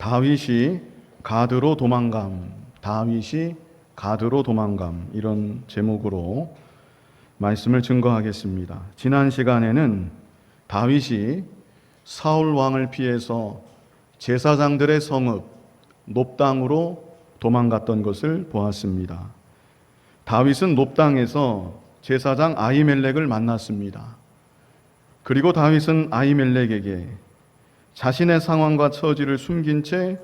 다윗이 가드로 도망감, 다윗이 가드로 도망감, 이런 제목으로 말씀을 증거하겠습니다. 지난 시간에는 다윗이 사울 왕을 피해서 제사장들의 성읍 놉당으로 도망갔던 것을 보았습니다. 다윗은 놉당에서 제사장 아히멜렉을 만났습니다. 그리고 다윗은 아히멜렉에게 자신의 상황과 처지를 숨긴 채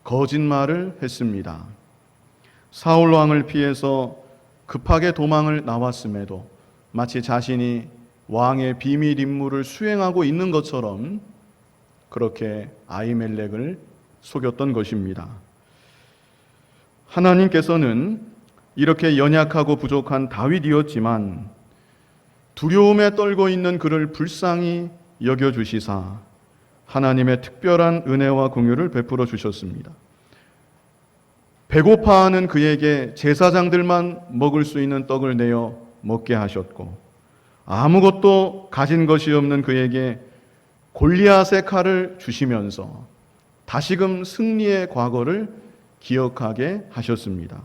거짓말을 했습니다. 사울 왕을 피해서 급하게 도망을 나왔음에도 마치 자신이 왕의 비밀 임무를 수행하고 있는 것처럼 그렇게 아히멜렉을 속였던 것입니다. 하나님께서는 이렇게 연약하고 부족한 다윗이었지만 두려움에 떨고 있는 그를 불쌍히 여겨주시사 하나님의 특별한 은혜와 긍휼을 베풀어 주셨습니다. 배고파하는 그에게 제사장들만 먹을 수 있는 떡을 내어 먹게 하셨고, 아무것도 가진 것이 없는 그에게 골리앗의 칼을 주시면서 다시금 승리의 과거를 기억하게 하셨습니다.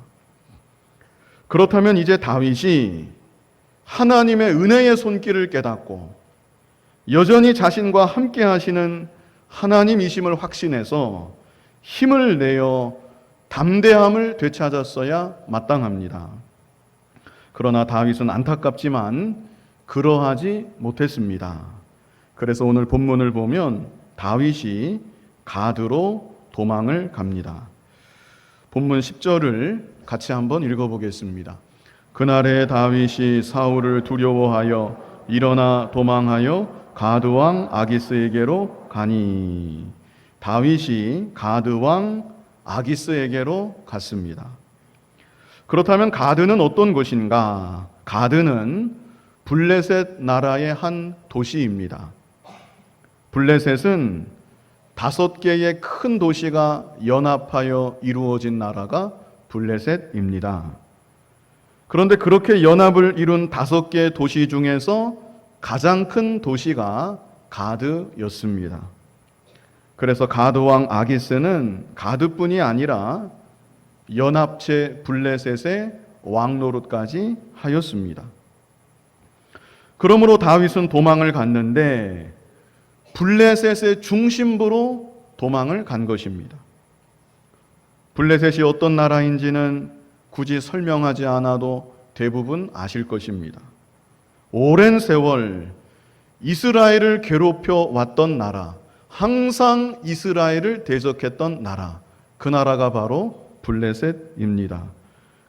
그렇다면 이제 다윗이 하나님의 은혜의 손길을 깨닫고 여전히 자신과 함께 하시는 하나님이심을 확신해서 힘을 내어 담대함을 되찾았어야 마땅합니다. 그러나 다윗은 안타깝지만 그러하지 못했습니다. 그래서 오늘 본문을 보면 다윗이 가드로 도망을 갑니다. 본문 10절을 같이 한번 읽어보겠습니다. 그날에 다윗이 사울을 두려워하여 일어나 도망하여 가드왕 아기스에게로 가니. 다윗이 가드왕 아기스에게로 갔습니다. 그렇다면 가드는 어떤 곳인가? 가드는 블레셋 나라의 한 도시입니다. 블레셋은 5개의 큰 도시가 연합하여 이루어진 나라가 블레셋입니다. 그런데 그렇게 연합을 이룬 5개의 도시 중에서 가장 큰 도시가 가드였습니다. 그래서 가드왕 아기스는 가드뿐이 아니라 연합체 블레셋의 왕노릇까지 하였습니다. 그러므로 다윗은 도망을 갔는데 블레셋의 중심부로 도망을 간 것입니다. 블레셋이 어떤 나라인지는 굳이 설명하지 않아도 대부분 아실 것입니다. 오랜 세월 이스라엘을 괴롭혀 왔던 나라, 항상 이스라엘을 대적했던 나라, 그 나라가 바로 블레셋입니다.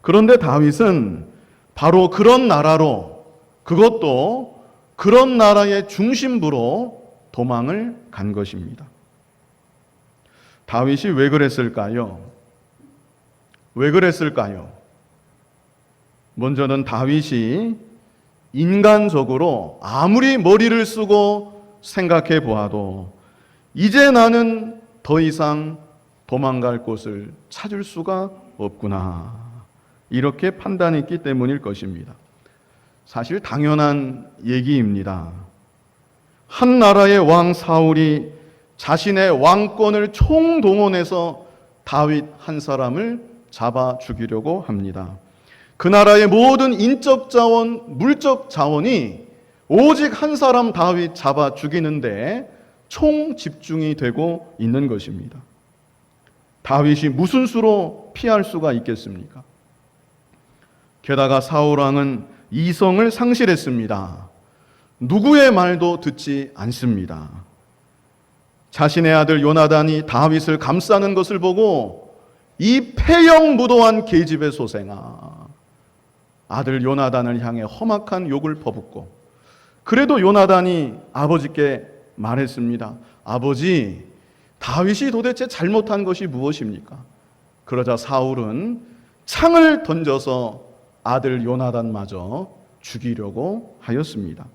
그런데 다윗은 바로 그런 나라로, 그것도 그런 나라의 중심부로 도망을 간 것입니다. 다윗이 왜 그랬을까요? 왜 그랬을까요? 먼저는 다윗이 인간적으로 아무리 머리를 쓰고 생각해 보아도 이제 나는 더 이상 도망갈 곳을 찾을 수가 없구나, 이렇게 판단했기 때문일 것입니다. 사실 당연한 얘기입니다. 한 나라의 왕 사울이 자신의 왕권을 총동원해서 다윗 한 사람을 잡아 죽이려고 합니다. 그 나라의 모든 인적 자원, 물적 자원이 오직 한 사람 다윗 잡아 죽이는데 총 집중이 되고 있는 것입니다. 다윗이 무슨 수로 피할 수가 있겠습니까? 게다가 사울 왕은 이성을 상실했습니다. 누구의 말도 듣지 않습니다. 자신의 아들 요나단이 다윗을 감싸는 것을 보고 이 폐영무도한 계집의 소생아, 아들 요나단을 향해 험악한 욕을 퍼붓고, 그래도 요나단이 아버지께 말했습니다. 아버지, 다윗이 도대체 잘못한 것이 무엇입니까? 그러자 사울은 창을 던져서 아들 요나단마저 죽이려고 하였습니다.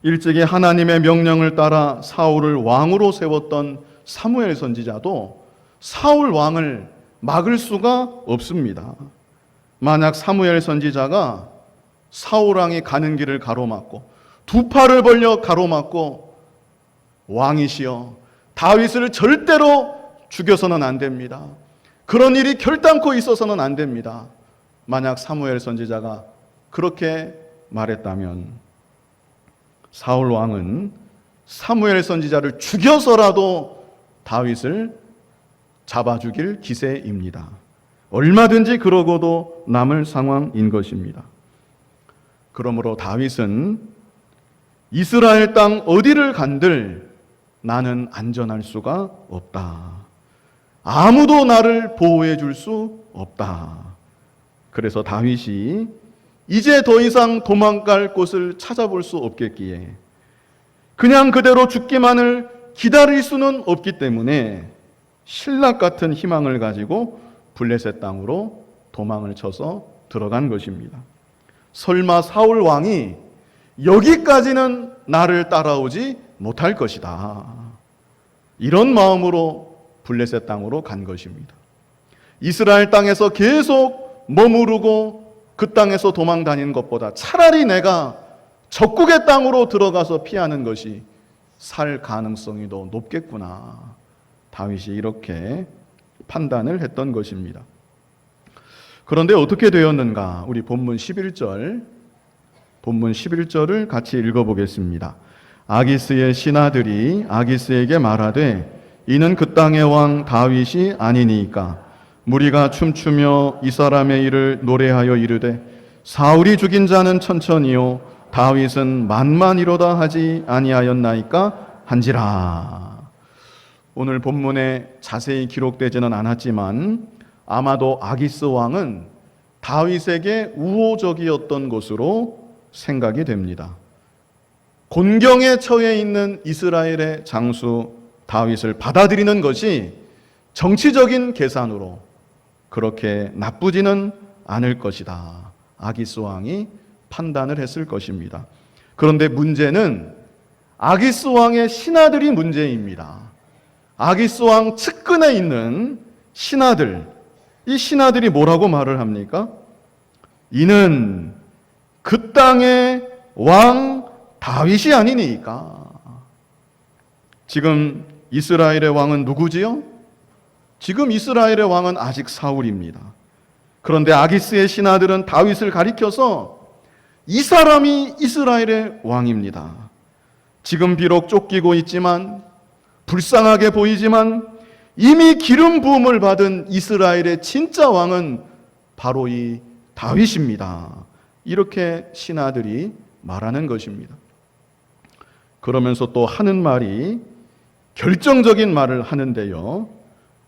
일찍이 하나님의 명령을 따라 사울을 왕으로 세웠던 사무엘 선지자도 사울 왕을 막을 수가 없습니다. 만약 사무엘 선지자가 사울 왕이 가는 길을 가로막고 두 팔을 벌려 가로막고 왕이시여 다윗을 절대로 죽여서는 안 됩니다. 그런 일이 결단코 있어서는 안 됩니다. 만약 사무엘 선지자가 그렇게 말했다면 사울 왕은 사무엘 선지자를 죽여서라도 다윗을 잡아 죽일 기세입니다. 얼마든지 그러고도 남을 상황인 것입니다. 그러므로 다윗은 이스라엘 땅 어디를 간들 나는 안전할 수가 없다. 아무도 나를 보호해 줄 수 없다. 그래서 다윗이 이제 더 이상 도망갈 곳을 찾아볼 수 없겠기에 그냥 그대로 죽기만을 기다릴 수는 없기 때문에 신락 같은 희망을 가지고 블레셋 땅으로 도망을 쳐서 들어간 것입니다. 설마 사울 왕이 여기까지는 나를 따라오지 못할 것이다. 이런 마음으로 블레셋 땅으로 간 것입니다. 이스라엘 땅에서 계속 머무르고 그 땅에서 도망 다니는 것보다 차라리 내가 적국의 땅으로 들어가서 피하는 것이 살 가능성이 더 높겠구나. 다윗이 이렇게 판단을 했던 것입니다. 그런데 어떻게 되었는가? 우리 본문 11절을 같이 읽어보겠습니다. 아기스의 신하들이 아기스에게 말하되 이는 그 땅의 왕 다윗이 아니니까 무리가 춤추며 이 사람의 일을 노래하여 이르되 사울이 죽인 자는 천천히요 다윗은 만만이로다 하지 아니하였나이까 한지라. 오늘 본문에 자세히 기록되지는 않았지만 아마도 아기스 왕은 다윗에게 우호적이었던 것으로 생각이 됩니다. 곤경에 처해 있는 이스라엘의 장수 다윗을 받아들이는 것이 정치적인 계산으로 그렇게 나쁘지는 않을 것이다. 아기스 왕이 판단을 했을 것입니다. 그런데 문제는 아기스 왕의 신하들이 문제입니다. 아기스 왕 측근에 있는 신하들, 이 신하들이 뭐라고 말을 합니까? 이는 그 땅의 왕 다윗이 아니니까. 지금 이스라엘의 왕은 누구지요? 지금 이스라엘의 왕은 아직 사울입니다. 그런데 아기스의 신하들은 다윗을 가리켜서 이 사람이 이스라엘의 왕입니다. 지금 비록 쫓기고 있지만 불쌍하게 보이지만 이미 기름 부음을 받은 이스라엘의 진짜 왕은 바로 이 다윗입니다. 이렇게 신하들이 말하는 것입니다. 그러면서 또 하는 말이 결정적인 말을 하는데요.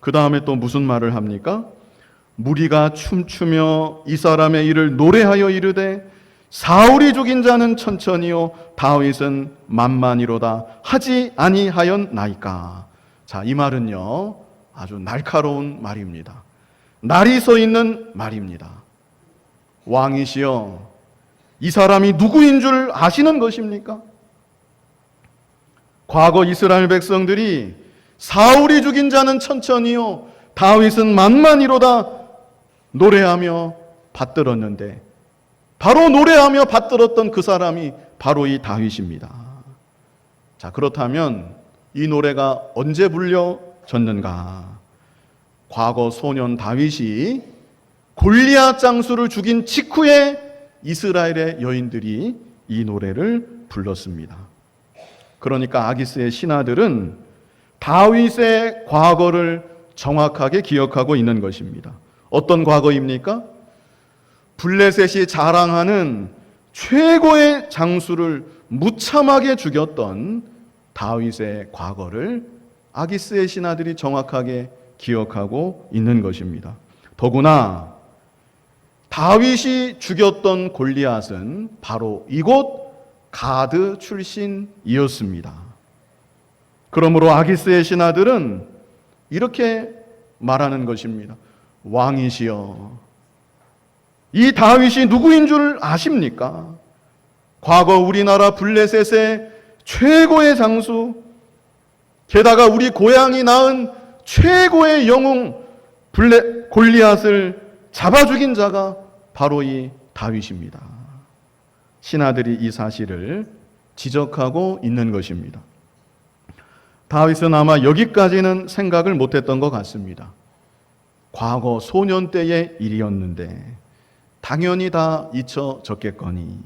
그 다음에 또 무슨 말을 합니까? 무리가 춤추며 이 사람의 일을 노래하여 이르되 사울이 죽인 자는 천천히요 다윗은 만만이로다 하지 아니하였나이까. 자, 이 말은요 아주 날카로운 말입니다. 날이 서 있는 말입니다. 왕이시여, 이 사람이 누구인 줄 아시는 것입니까? 과거 이스라엘 백성들이 사울이 죽인 자는 천천히요 다윗은 만만이로다 노래하며 받들었는데 바로 노래하며 받들었던 그 사람이 바로 이 다윗입니다. 자, 그렇다면 이 노래가 언제 불려졌는가? 과거 소년 다윗이 골리앗 장수를 죽인 직후에 이스라엘의 여인들이 이 노래를 불렀습니다. 그러니까 아기스의 신하들은 다윗의 과거를 정확하게 기억하고 있는 것입니다. 어떤 과거입니까? 블레셋이 자랑하는 최고의 장수를 무참하게 죽였던 다윗의 과거를 아기스의 신하들이 정확하게 기억하고 있는 것입니다. 더구나 다윗이 죽였던 골리앗은 바로 이곳 가드 출신이었습니다. 그러므로 아기스의 신하들은 이렇게 말하는 것입니다. 왕이시여, 이 다윗이 누구인 줄 아십니까? 과거 우리나라 블레셋의 최고의 장수, 게다가 우리 고향이 낳은 최고의 영웅 골리앗을 잡아 죽인 자가 바로 이 다윗입니다. 신하들이 이 사실을 지적하고 있는 것입니다. 다윗은 아마 여기까지는 생각을 못했던 것 같습니다. 과거 소년 때의 일이었는데 당연히 다 잊혀졌겠거니.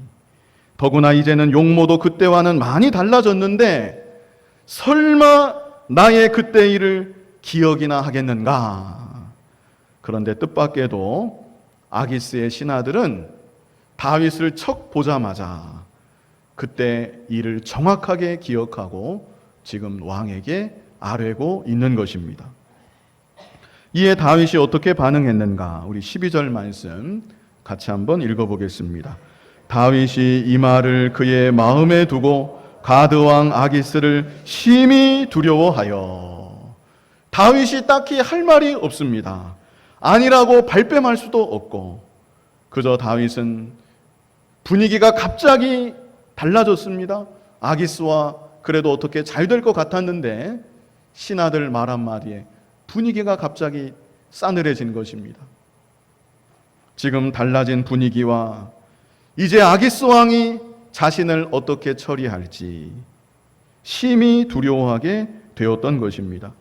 더구나 이제는 용모도 그때와는 많이 달라졌는데 설마 나의 그때 일을 기억이나 하겠는가. 그런데 뜻밖에도 아기스의 신하들은 다윗을 척 보자마자 그때 일을 정확하게 기억하고 지금 왕에게 아뢰고 있는 것입니다. 이에 다윗이 어떻게 반응했는가? 우리 12절 말씀 같이 한번 읽어보겠습니다. 다윗이 이 말을 그의 마음에 두고 가드 왕 아기스를 심히 두려워하여. 다윗이 딱히 할 말이 없습니다. 아니라고 발뺌할 수도 없고 그저 다윗은 분위기가 갑자기 달라졌습니다. 아기스와 그래도 어떻게 잘 될 것 같았는데 신하들 말 한마디에 분위기가 갑자기 싸늘해진 것입니다. 지금 달라진 분위기와 이제 아기스 왕이 자신을 어떻게 처리할지 심히 두려워하게 되었던 것입니다.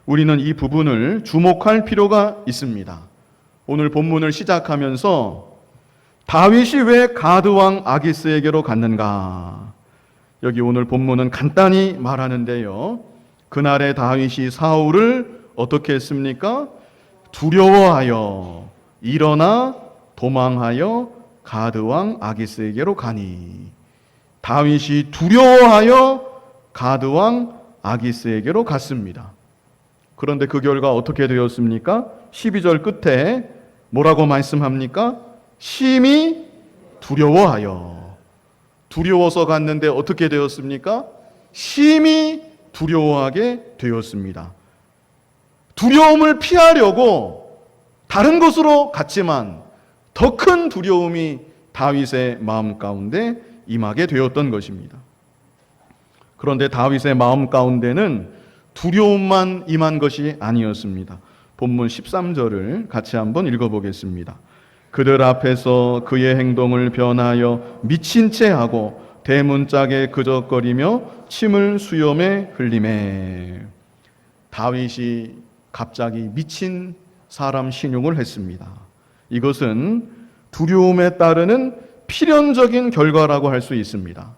우리는 이 부분을 주목할 필요가 있습니다. 오늘 본문을 시작하면서 다윗이 왜 가드 왕 아기스에게로 갔는가? 여기 오늘 본문은 간단히 말하는데요. 그날의 다윗이 사울을 어떻게 했습니까? 두려워하여 일어나 도망하여 가드 왕 아기스에게로 가니. 다윗이 두려워하여 가드 왕 아기스에게로 갔습니다. 그런데 그 결과 어떻게 되었습니까? 12절 끝에 뭐라고 말씀합니까? 심히 두려워하여. 두려워서 갔는데 어떻게 되었습니까? 심히 두려워하게 되었습니다. 두려움을 피하려고 다른 곳으로 갔지만 더 큰 두려움이 다윗의 마음 가운데 임하게 되었던 것입니다. 그런데 다윗의 마음 가운데는 두려움만 임한 것이 아니었습니다. 본문 13절을 같이 한번 읽어보겠습니다. 그들 앞에서 그의 행동을 변하여 미친 채 하고 대문짝에 그적거리며 침을 수염에 흘리매. 다윗이 갑자기 미친 사람 신용을 했습니다. 이것은 두려움에 따르는 필연적인 결과라고 할 수 있습니다.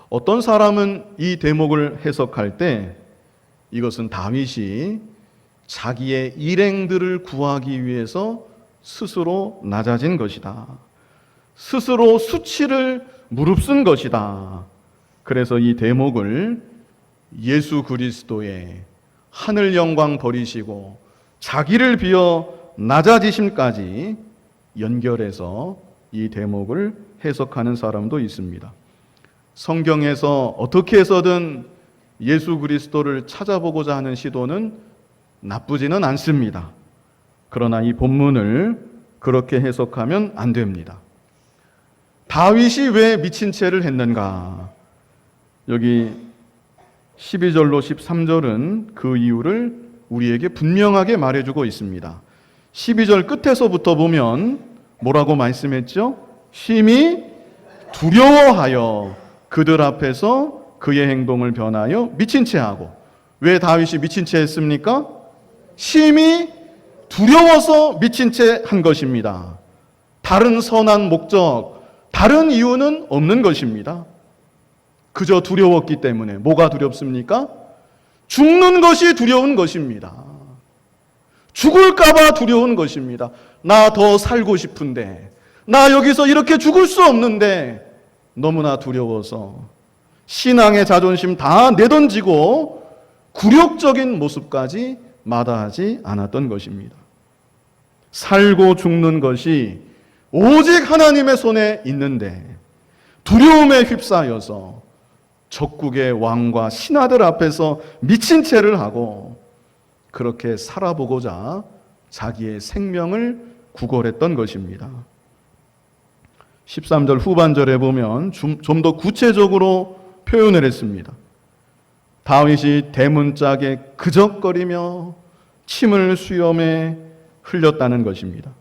어떤 사람은 이 대목을 해석할 때 이것은 다윗이 자기의 일행들을 구하기 위해서 스스로 낮아진 것이다. 스스로 수치를 무릅쓴 것이다. 그래서 이 대목을 예수 그리스도의 하늘 영광 버리시고 자기를 비어 낮아지심까지 연결해서 이 대목을 해석하는 사람도 있습니다. 성경에서 어떻게 해서든 예수 그리스도를 찾아보고자 하는 시도는 나쁘지는 않습니다. 그러나 이 본문을 그렇게 해석하면 안 됩니다. 다윗이 왜 미친 채를 했는가? 여기 12절로 13절은 그 이유를 우리에게 분명하게 말해주고 있습니다. 12절 끝에서부터 보면 뭐라고 말씀했죠? 심히 두려워하여 그들 앞에서 그의 행동을 변하여 미친 채 하고. 왜 다윗이 미친 채 했습니까? 심히 두려워서 미친 채 한 것입니다. 다른 선한 목적, 다른 이유는 없는 것입니다. 그저 두려웠기 때문에. 뭐가 두렵습니까? 죽는 것이 두려운 것입니다. 죽을까봐 두려운 것입니다. 나 더 살고 싶은데, 나 여기서 이렇게 죽을 수 없는데 너무나 두려워서 신앙의 자존심 다 내던지고 굴욕적인 모습까지 마다하지 않았던 것입니다. 살고 죽는 것이 오직 하나님의 손에 있는데 두려움에 휩싸여서 적국의 왕과 신하들 앞에서 미친 채를 하고 그렇게 살아보고자 자기의 생명을 구걸했던 것입니다. 13절 후반절에 보면 좀 더 구체적으로 표현을 했습니다. 다윗이 대문짝에 그적거리며 침을 수염에 흘렸다는 것입니다.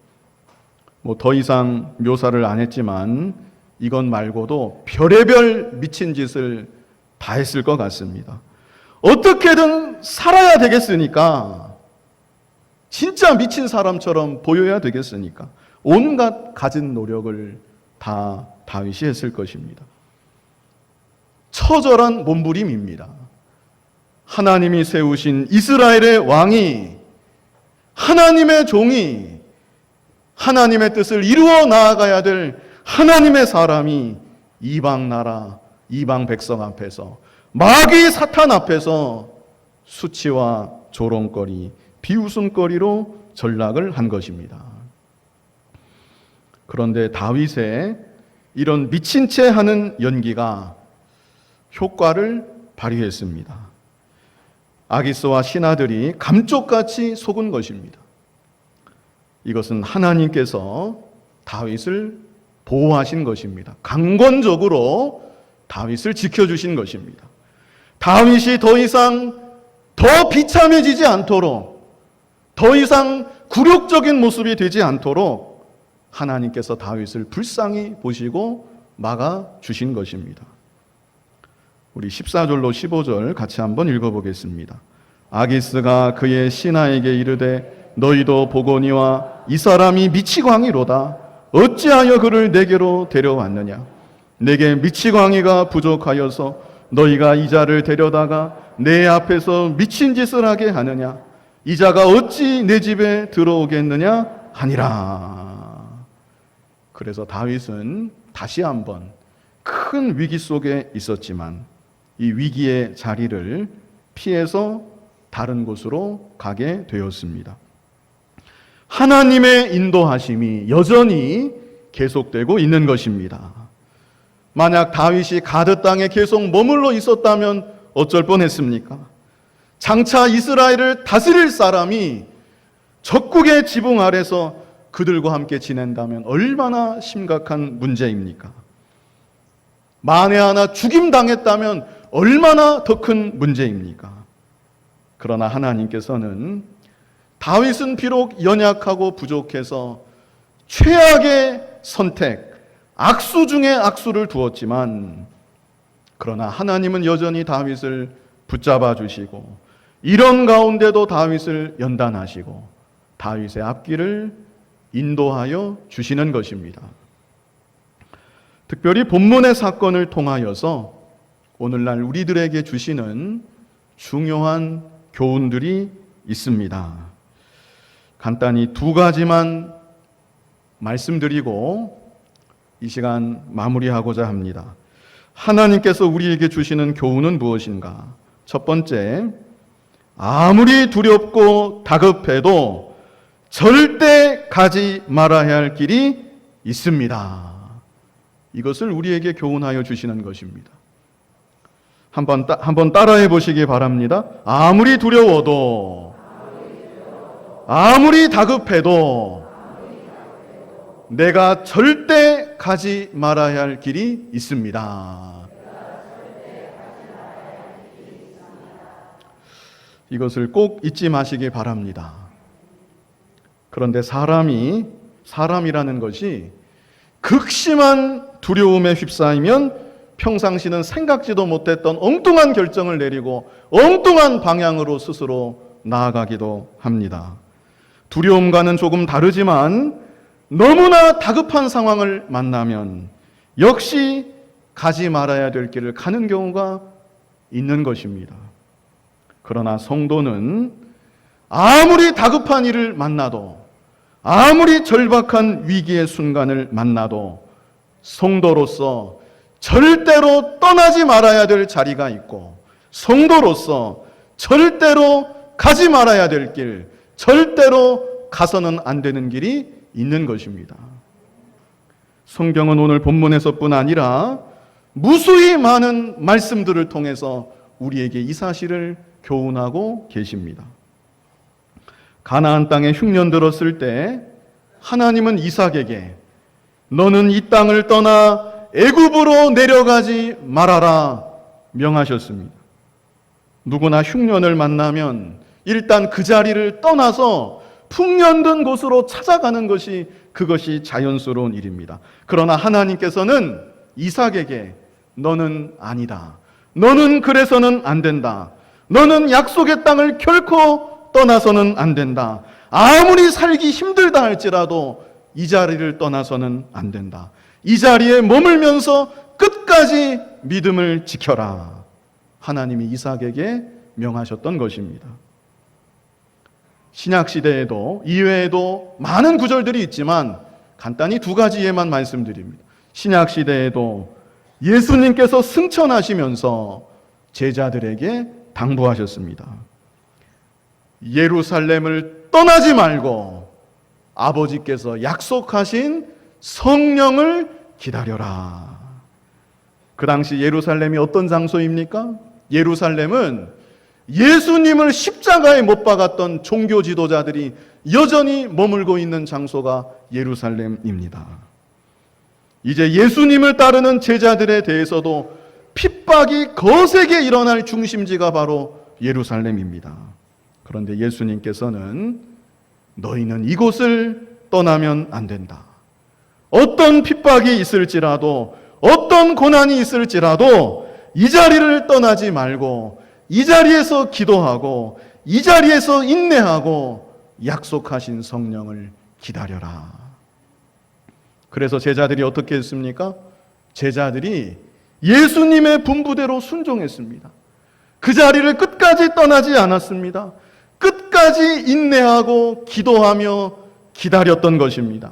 더 이상 묘사를 안 했지만 이것 말고도 별의별 미친 짓을 다 했을 것 같습니다. 어떻게든 살아야 되겠으니까, 진짜 미친 사람처럼 보여야 되겠으니까 온갖 가진 노력을 다 다윗이 했을 것입니다. 처절한 몸부림입니다. 하나님이 세우신 이스라엘의 왕이, 하나님의 종이, 하나님의 뜻을 이루어 나아가야 될 하나님의 사람이 이방 나라, 이방 백성 앞에서, 마귀 사탄 앞에서 수치와 조롱거리, 비웃음거리로 전락을 한 것입니다. 그런데 다윗의 이런 미친 채 하는 연기가 효과를 발휘했습니다. 아기스와 신하들이 감쪽같이 속은 것입니다. 이것은 하나님께서 다윗을 보호하신 것입니다. 강권적으로 다윗을 지켜주신 것입니다. 다윗이 더 이상 더 비참해지지 않도록, 더 이상 굴욕적인 모습이 되지 않도록 하나님께서 다윗을 불쌍히 보시고 막아주신 것입니다. 우리 14절로 15절 같이 한번 읽어보겠습니다. 아기스가 그의 신하에게 이르되 너희도 보거니와 이 사람이 미치광이로다. 어찌하여 그를 내게로 데려왔느냐? 내게 미치광이가 부족하여서 너희가 이 자를 데려다가 내 앞에서 미친 짓을 하게 하느냐? 이 자가 어찌 내 집에 들어오겠느냐 하니라. 그래서 다윗은 다시 한번 큰 위기 속에 있었지만 이 위기의 자리를 피해서 다른 곳으로 가게 되었습니다. 하나님의 인도하심이 여전히 계속되고 있는 것입니다. 만약 다윗이 가드 땅에 계속 머물러 있었다면 어쩔 뻔했습니까? 장차 이스라엘을 다스릴 사람이 적국의 지붕 아래서 그들과 함께 지낸다면 얼마나 심각한 문제입니까? 만에 하나 죽임당했다면 얼마나 더 큰 문제입니까? 그러나 하나님께서는 다윗은 비록 연약하고 부족해서 최악의 선택, 악수 중에 악수를 두었지만, 그러나 하나님은 여전히 다윗을 붙잡아 주시고 이런 가운데도 다윗을 연단하시고 다윗의 앞길을 인도하여 주시는 것입니다. 특별히 본문의 사건을 통하여서 오늘날 우리들에게 주시는 중요한 교훈들이 있습니다. 간단히 두 가지만 말씀드리고 이 시간 마무리하고자 합니다. 하나님께서 우리에게 주시는 교훈은 무엇인가? 첫 번째, 아무리 두렵고 다급해도 절대 가지 말아야 할 길이 있습니다. 이것을 우리에게 교훈하여 주시는 것입니다. 한번 따라해 보시기 바랍니다. 아무리 두려워도, 아무리 다급해도 내가 절대 가지 말아야 할 길이 있습니다. 이것을 꼭 잊지 마시기 바랍니다. 그런데 사람이라는 것이 극심한 두려움에 휩싸이면 평상시는 생각지도 못했던 엉뚱한 결정을 내리고 엉뚱한 방향으로 스스로 나아가기도 합니다. 두려움과는 조금 다르지만 너무나 다급한 상황을 만나면 역시 가지 말아야 될 길을 가는 경우가 있는 것입니다. 그러나 성도는 아무리 다급한 일을 만나도, 아무리 절박한 위기의 순간을 만나도 성도로서 절대로 떠나지 말아야 될 자리가 있고, 성도로서 절대로 가지 말아야 될 길, 절대로 가서는 안 되는 길이 있는 것입니다. 성경은 오늘 본문에서뿐 아니라 무수히 많은 말씀들을 통해서 우리에게 이 사실을 교훈하고 계십니다. 가나안 땅에 흉년 들었을 때 하나님은 이삭에게 너는 이 땅을 떠나 애굽으로 내려가지 말아라 명하셨습니다. 누구나 흉년을 만나면 일단 그 자리를 떠나서 풍년든 곳으로 찾아가는 것이 그것이 자연스러운 일입니다. 그러나 하나님께서는 이삭에게 너는 아니다. 너는 그래서는 안 된다. 너는 약속의 땅을 결코 떠나서는 안 된다. 아무리 살기 힘들다 할지라도 이 자리를 떠나서는 안 된다. 이 자리에 머물면서 끝까지 믿음을 지켜라. 하나님이 이삭에게 명하셨던 것입니다. 신약시대에도 이외에도 많은 구절들이 있지만 간단히 두 가지 예만 말씀드립니다. 신약시대에도 예수님께서 승천하시면서 제자들에게 당부하셨습니다. 예루살렘을 떠나지 말고 아버지께서 약속하신 성령을 기다려라. 그 당시 예루살렘이 어떤 장소입니까? 예루살렘은 예수님을 십자가에 못 박았던 종교 지도자들이 여전히 머물고 있는 장소가 예루살렘입니다. 이제 예수님을 따르는 제자들에 대해서도 핍박이 거세게 일어날 중심지가 바로 예루살렘입니다. 그런데 예수님께서는 너희는 이곳을 떠나면 안 된다. 어떤 핍박이 있을지라도, 어떤 고난이 있을지라도 이 자리를 떠나지 말고 이 자리에서 기도하고 이 자리에서 인내하고 약속하신 성령을 기다려라. 그래서 제자들이 어떻게 했습니까? 제자들이 예수님의 분부대로 순종했습니다. 그 자리를 끝까지 떠나지 않았습니다. 끝까지 인내하고 기도하며 기다렸던 것입니다.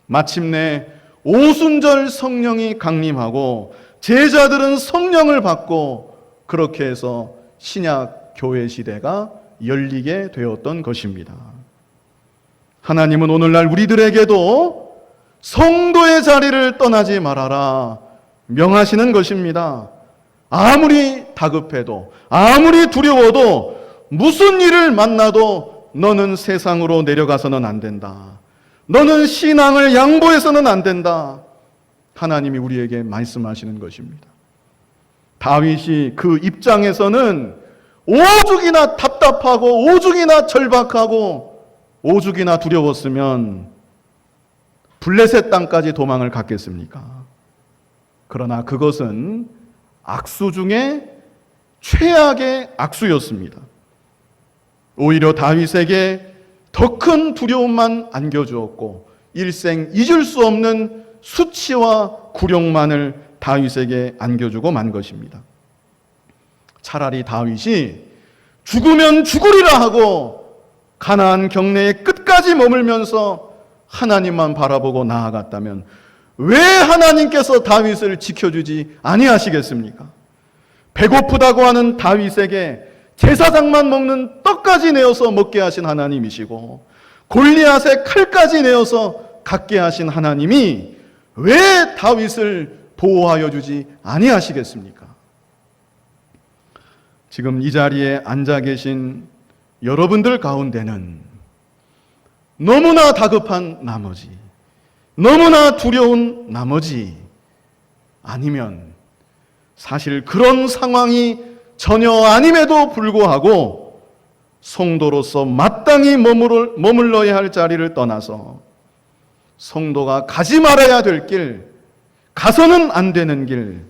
마침내 오순절 성령이 강림하고 제자들은 성령을 받고 그렇게 해서 신약 교회 시대가 열리게 되었던 것입니다. 하나님은 오늘날 우리들에게도 성도의 자리를 떠나지 말아라 명하시는 것입니다. 아무리 다급해도, 아무리 두려워도, 무슨 일을 만나도 너는 세상으로 내려가서는 안 된다. 너는 신앙을 양보해서는 안 된다. 하나님이 우리에게 말씀하시는 것입니다. 다윗이 그 입장에서는 오죽이나 답답하고 오죽이나 절박하고 오죽이나 두려웠으면 블레셋 땅까지 도망을 갔겠습니까? 그러나 그것은 악수 중에 최악의 악수였습니다. 오히려 다윗에게 더 큰 두려움만 안겨주었고 일생 잊을 수 없는 수치와 굴욕만을 다윗에게 안겨주고 만 것입니다. 차라리 다윗이 죽으면 죽으리라 하고 가나안 경내의 끝까지 머물면서 하나님만 바라보고 나아갔다면 왜 하나님께서 다윗을 지켜주지 아니하시겠습니까? 배고프다고 하는 다윗에게 제사장만 먹는 떡까지 내어서 먹게 하신 하나님이시고 골리앗의 칼까지 내어서 갖게 하신 하나님이 왜 다윗을 보호하여 주지 아니하시겠습니까? 지금 이 자리에 앉아 계신 여러분들 가운데는 너무나 다급한 나머지, 너무나 두려운 나머지, 아니면 사실 그런 상황이 전혀 아님에도 불구하고 성도로서 마땅히 머물러야 할 자리를 떠나서 성도가 가지 말아야 될 길, 가서는 안 되는 길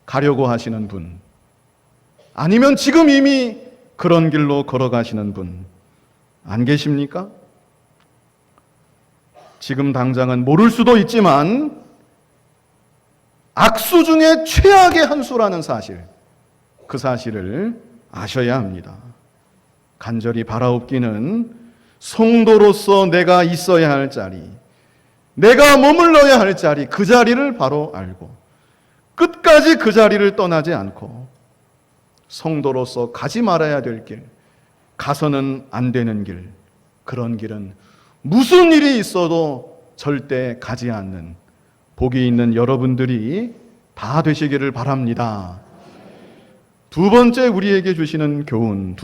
가려고 하시는 분, 아니면 지금 이미 그런 길로 걸어가시는 분 안 계십니까? 지금 당장은 모를 수도 있지만 악수 중에 최악의 한 수라는 사실, 그 사실을 아셔야 합니다. 간절히 바라옵기는 성도로서 내가 있어야 할 자리, 내가 머물러야 할 자리, 그 자리를 바로 알고 끝까지 그 자리를 떠나지 않고 성도로서 가지 말아야 될 길, 가서는 안 되는 길, 그런 길은 무슨 일이 있어도 절대 가지 않는 복이 있는 여러분들이 다 되시기를 바랍니다. 두 번째 우리에게 주시는 교훈은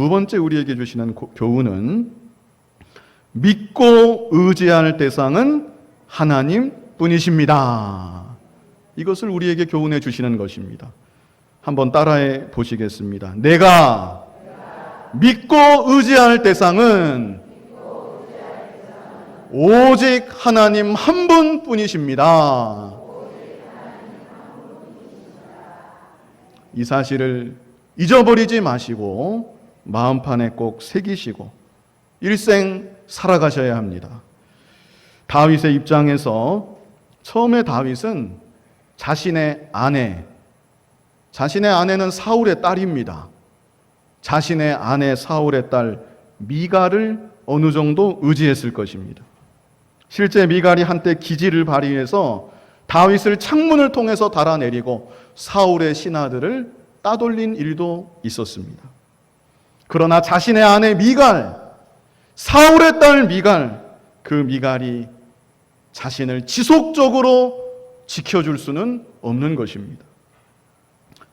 믿고 의지할 대상은 하나님 뿐이십니다. 이것을 우리에게 교훈해 주시는 것입니다. 한번 따라해 보시겠습니다. 내가 믿고 의지할 대상은 오직 하나님 한 분뿐이십니다. 이 사실을 잊어버리지 마시고 마음판에 꼭 새기시고 일생 살아가셔야 합니다. 다윗의 입장에서 처음에 다윗은 자신의 아내는 사울의 딸입니다. 자신의 아내 사울의 딸 미갈을 어느 정도 의지했을 것입니다. 실제 미갈이 한때 기지를 발휘해서 다윗을 창문을 통해서 달아내리고 사울의 신하들을 따돌린 일도 있었습니다. 그러나 자신의 아내 미갈, 사울의 딸 미갈, 그 미갈이 자신을 지속적으로 지켜줄 수는 없는 것입니다.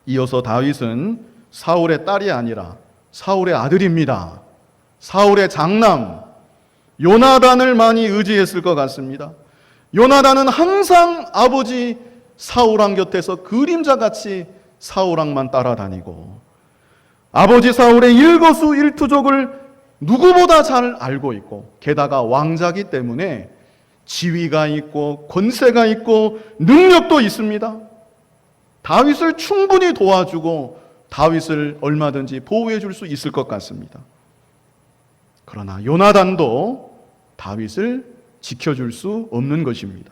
이어서 다윗은 사울의 딸이 아니라 사울의 아들입니다. 사울의 장남 요나단을 많이 의지했을 것 같습니다. 요나단은 항상 아버지 사울왕 곁에서 그림자같이 사울왕만 따라다니고 아버지 사울의 일거수일투족을 누구보다 잘 알고 있고 게다가 왕자기 때문에 지위가 있고 권세가 있고 능력도 있습니다. 다윗을 충분히 도와주고 다윗을 얼마든지 보호해 줄 수 있을 것 같습니다. 그러나 요나단도 다윗을 지켜줄 수 없는 것입니다.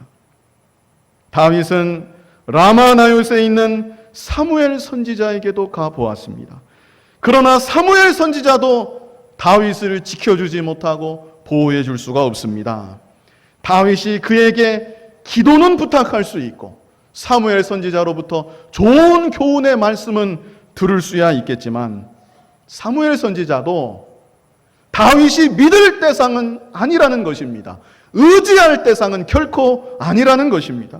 다윗은 라마나요스에 있는 사무엘 선지자에게도 가보았습니다. 그러나 사무엘 선지자도 다윗을 지켜주지 못하고 보호해 줄 수가 없습니다. 다윗이 그에게 기도는 부탁할 수 있고 사무엘 선지자로부터 좋은 교훈의 말씀은 들을 수야 있겠지만 사무엘 선지자도 다윗이 믿을 대상은 아니라는 것입니다. 의지할 대상은 결코 아니라는 것입니다.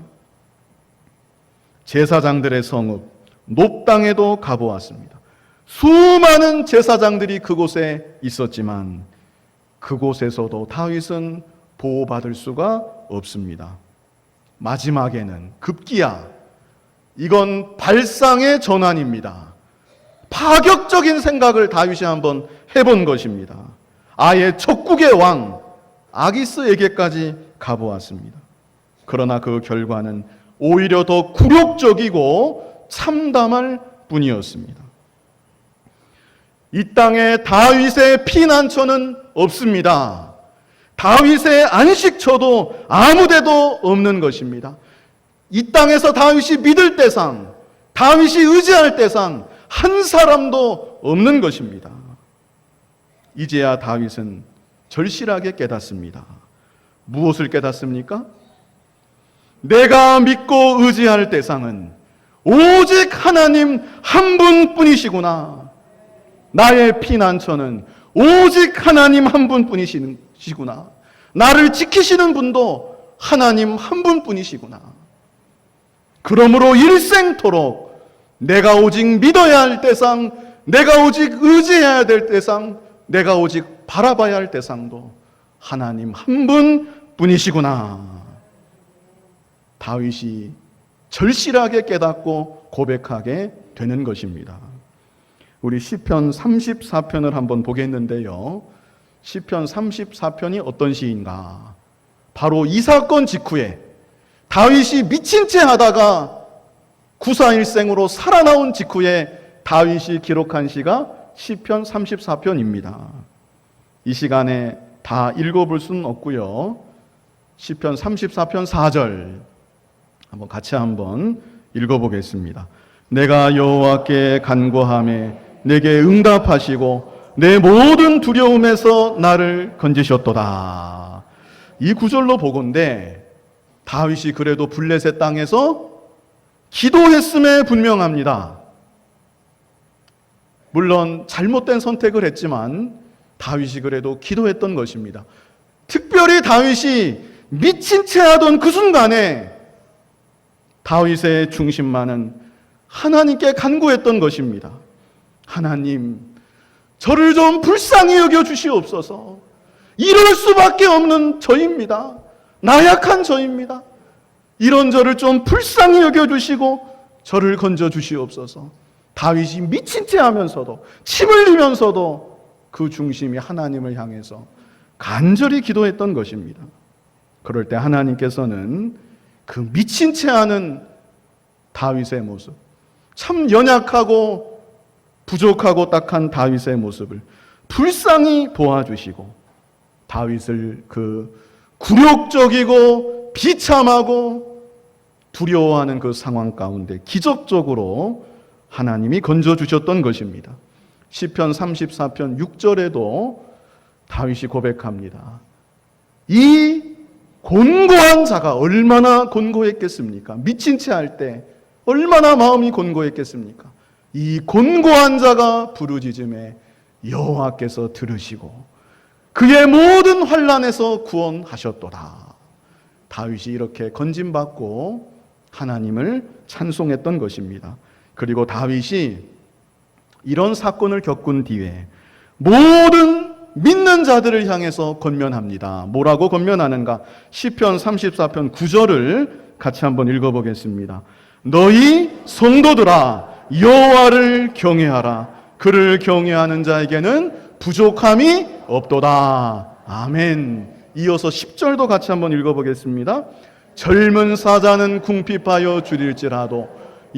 제사장들의 성읍 놉당에도 가보았습니다. 수많은 제사장들이 그곳에 있었지만 그곳에서도 다윗은 보호받을 수가 없습니다. 마지막에는 급기야 이건 발상의 전환입니다. 파격적인 생각을 다윗이 한번 해본 것입니다. 아예 적국의 왕 아기스에게까지 가보았습니다. 그러나 그 결과는 오히려 더 굴욕적이고 참담할 뿐이었습니다. 이 땅에 다윗의 피난처는 없습니다. 다윗의 안식처도 아무데도 없는 것입니다. 이 땅에서 다윗이 믿을 대상, 다윗이 의지할 대상 한 사람도 없는 것입니다. 이제야 다윗은 절실하게 깨닫습니다. 무엇을 깨닫습니까? 내가 믿고 의지할 대상은 오직 하나님 한 분뿐이시구나. 나의 피난처는 오직 하나님 한 분뿐이시구나. 나를 지키시는 분도 하나님 한 분뿐이시구나. 그러므로 일생토록 내가 오직 믿어야 할 대상, 내가 오직 의지해야 될 대상, 내가 오직 바라봐야 할 대상도 하나님 한 분뿐이시구나. 다윗이 절실하게 깨닫고 고백하게 되는 것입니다. 우리 시편 34편을 한번 보겠는데요. 시편 34편이 어떤 시인가? 바로 이 사건 직후에 다윗이 미친 채 하다가 구사일생으로 살아나온 직후에 다윗이 기록한 시가 시편 34편입니다. 이 시간에 다 읽어볼 수는 없고요. 시편 34편 4절 한번 같이 한번 읽어보겠습니다. 내가 여호와께 간구하매 내게 응답하시고 내 모든 두려움에서 나를 건지셨도다. 이 구절로 보건대 다윗이 그래도 블레셋 땅에서 기도했음에 분명합니다. 물론 잘못된 선택을 했지만 다윗이 그래도 기도했던 것입니다. 특별히 다윗이 미친 채 하던 그 순간에 다윗의 중심만은 하나님께 간구했던 것입니다. 하나님, 저를 좀 불쌍히 여겨 주시옵소서. 이럴 수밖에 없는 저입니다. 나약한 저입니다. 이런 저를 좀 불쌍히 여겨 주시고 저를 건져 주시옵소서. 다윗이 미친 채 하면서도 침 흘리면서도 그 중심이 하나님을 향해서 간절히 기도했던 것입니다. 그럴 때 하나님께서는 그 미친 채 하는 다윗의 모습, 참 연약하고 부족하고 딱한 다윗의 모습을 불쌍히 보아주시고 다윗을 그 굴욕적이고 비참하고 두려워하는 그 상황 가운데 기적적으로 하나님이 건져주셨던 것입니다. 시편 34편 6절에도 다윗이 고백합니다. 이 곤고한 자가 얼마나 곤고했겠습니까? 미친 채 할 때 얼마나 마음이 곤고했겠습니까? 이 곤고한 자가 부르짖음에 여호와께서 들으시고 그의 모든 환난에서 구원하셨도다. 다윗이 이렇게 건짐받고 하나님을 찬송했던 것입니다. 그리고 다윗이 이런 사건을 겪은 뒤에 모든 믿는 자들을 향해서 권면합니다. 뭐라고 권면하는가? 시편 34편 9절을 같이 한번 읽어보겠습니다. 너희 성도들아 여호와를 경외하라. 그를 경외하는 자에게는 부족함이 없도다. 아멘. 이어서 10절도 같이 한번 읽어보겠습니다. 젊은 사자는 궁핍하여 줄일지라도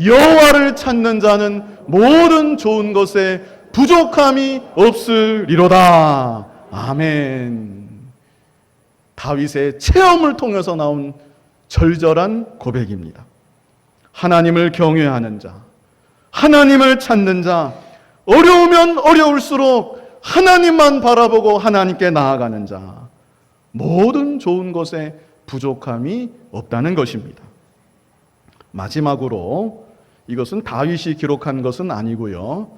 여호와를 찾는 자는 모든 좋은 것에 부족함이 없으리로다. 아멘. 다윗의 체험을 통해서 나온 절절한 고백입니다. 하나님을 경외하는 자, 하나님을 찾는 자, 어려우면 어려울수록 하나님만 바라보고 하나님께 나아가는 자, 모든 좋은 것에 부족함이 없다는 것입니다. 마지막으로 이것은 다윗이 기록한 것은 아니고요.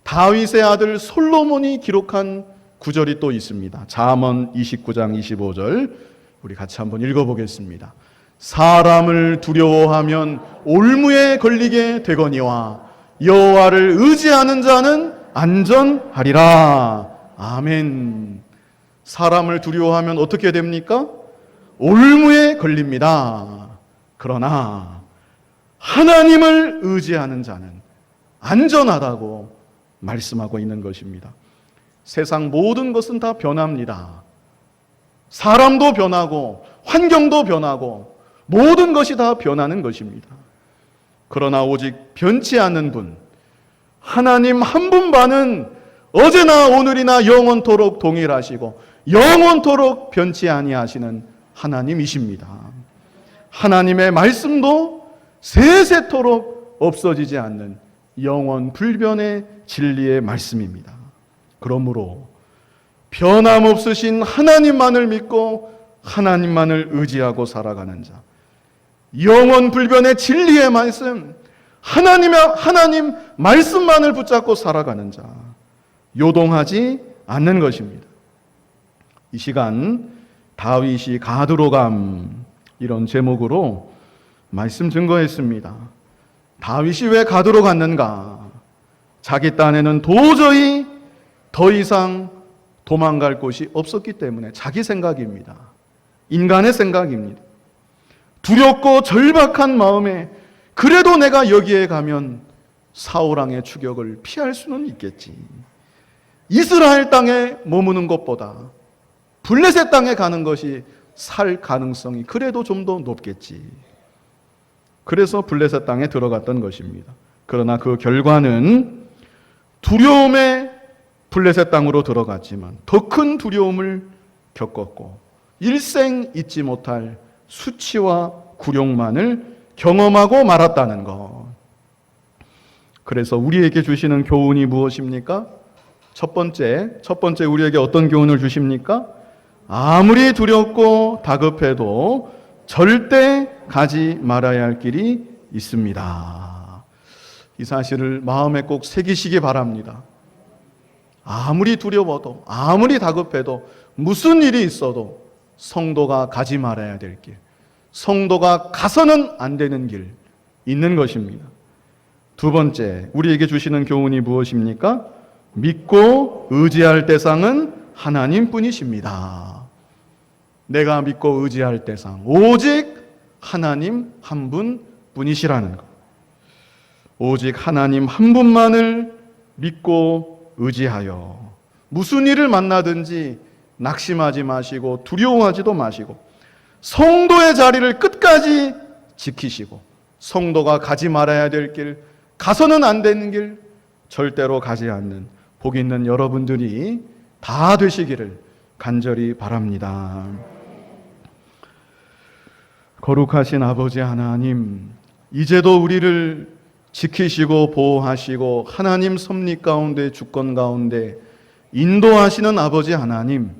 다윗의 아들 솔로몬이 기록한 구절이 또 있습니다. 잠언 29장 25절 우리 같이 한번 읽어보겠습니다. 사람을 두려워하면 올무에 걸리게 되거니와 여호와를 의지하는 자는 안전하리라. 아멘. 사람을 두려워하면 어떻게 됩니까? 올무에 걸립니다. 그러나 하나님을 의지하는 자는 안전하다고 말씀하고 있는 것입니다. 세상 모든 것은 다 변합니다. 사람도 변하고 환경도 변하고 모든 것이 다 변하는 것입니다. 그러나 오직 변치 않는 분, 하나님 한 분만은 어제나 오늘이나 영원토록 동일하시고 영원토록 변치 아니하시는 하나님이십니다. 하나님의 말씀도 세세토록 없어지지 않는 영원 불변의 진리의 말씀입니다. 그러므로 변함없으신 하나님만을 믿고 하나님만을 의지하고 살아가는 자, 영원 불변의 진리의 말씀, 하나님 말씀만을 붙잡고 살아가는 자, 요동하지 않는 것입니다. 이 시간 다윗이 가드로 감 이런 제목으로 말씀 증거했습니다. 다윗이 왜 가드로 갔는가? 자기 딴에는 도저히 더 이상 도망갈 곳이 없었기 때문에 자기 생각입니다. 인간의 생각입니다. 두렵고 절박한 마음에 그래도 내가 여기에 가면 사울왕의 추격을 피할 수는 있겠지. 이스라엘 땅에 머무는 것보다 블레셋 땅에 가는 것이 살 가능성이 그래도 좀 더 높겠지. 그래서 블레셋 땅에 들어갔던 것입니다. 그러나 그 결과는 두려움에 블레셋 땅으로 들어갔지만 더 큰 두려움을 겪었고 일생 잊지 못할 수치와 굴욕만을 경험하고 말았다는 것. 그래서 우리에게 주시는 교훈이 무엇입니까? 첫 번째 우리에게 어떤 교훈을 주십니까? 아무리 두렵고 다급해도 절대 가지 말아야 할 길이 있습니다. 이 사실을 마음에 꼭 새기시기 바랍니다. 아무리 두려워도 아무리 다급해도 무슨 일이 있어도 성도가 가지 말아야 될 길, 성도가 가서는 안 되는 길 있는 것입니다. 두 번째, 우리에게 주시는 교훈이 무엇입니까? 믿고 의지할 대상은 하나님뿐이십니다. 내가 믿고 의지할 대상 오직 하나님 한 분뿐이시라는 것. 오직 하나님 한 분만을 믿고 의지하여 무슨 일을 만나든지 낙심하지 마시고 두려워하지도 마시고 성도의 자리를 끝까지 지키시고 성도가 가지 말아야 될 길, 가서는 안 되는 길 절대로 가지 않는 복 있는 여러분들이 다 되시기를 간절히 바랍니다. 거룩하신 아버지 하나님, 이제도 우리를 지키시고 보호하시고 하나님 섭리 가운데 주권 가운데 인도하시는 아버지 하나님,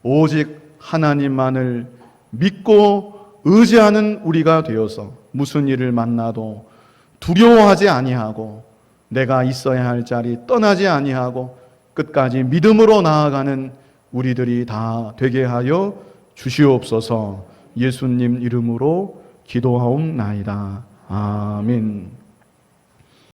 오직 하나님만을 믿고 의지하는 우리가 되어서 무슨 일을 만나도 두려워하지 아니하고 내가 있어야 할 자리 떠나지 아니하고 끝까지 믿음으로 나아가는 우리들이 다 되게 하여 주시옵소서. 예수님 이름으로 기도하옵나이다. 아멘.